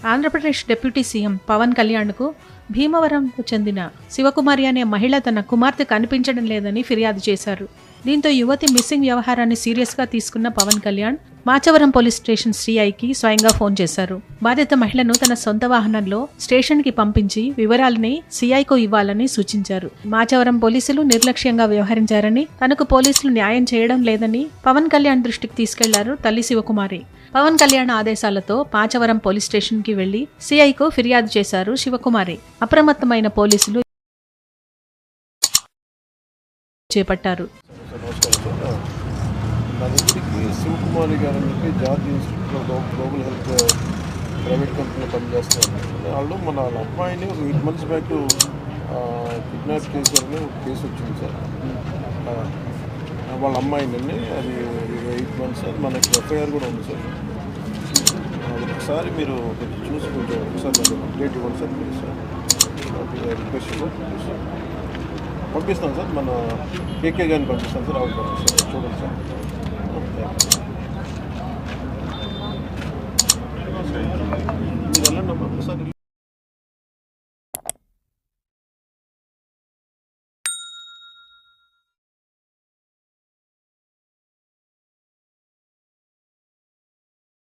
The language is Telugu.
ఆంధ్రప్రదేశ్ డిప్యూటీ సీఎం పవన్ కళ్యాణ్కు భీమవరంకు చెందిన శివకుమారి అనే మహిళ తన కుమార్తె కనిపించడం లేదని ఫిర్యాదు చేశారు. దీంతో యువతి మిస్సింగ్ వ్యవహారాన్ని సీరియస్గా తీసుకున్న పవన్ కళ్యాణ్ మాచవరం పోలీస్ స్టేషన్ సిఐకి స్వయంగా ఫోన్ చేశారు. బాధిత మహిళను తన సొంత వాహనంలో స్టేషన్కి పంపించి వివరాలని సిఐకు ఇవ్వాలని సూచించారు. మాచవరం పోలీసులు నిర్లక్ష్యంగా వ్యవహరించారని, తనకు పోలీసులు న్యాయం చేయడం లేదని పవన్ కళ్యాణ్ దృష్టికి తీసుకెళ్లారు తల్లి శివకుమారి. పవన్ కళ్యాణ్ ఆదేశాలతో మాచవరం పోలీస్ స్టేషన్ కి వెళ్లి సిఐకు ఫిర్యాదు చేశారు శివకుమారి. అప్రమత్తమైన పోలీసులు చేపట్టారు. నా దగ్గరికి శివకుమారి గారు అని చెప్పి జార్జ్ ఇన్స్టిట్యూట్లో గ్లోబల్ హెల్త్ ప్రైవేట్ కంపెనీలో పనిచేస్తున్నారు. వాళ్ళు వాళ్ళ అమ్మాయిని ఒక 8 months బ్యాక్ కిడ్నాప్ చేశారని ఒక కేసు వచ్చింది సార్. వాళ్ళ అమ్మాయిని అది 8 months అది మనకి ఎఫ్ఐఆర్ కూడా ఉంది సార్. ఒకసారి మీరు చూసి కొంచెం ఒకసారి నాకు అప్డేట్ ఇవ్వండి sir please sir. Request sir పంపిస్తాను సార్, మన కేకే గారిని పంపిస్తాను సార్. అవును సార్, చూడండి సార్.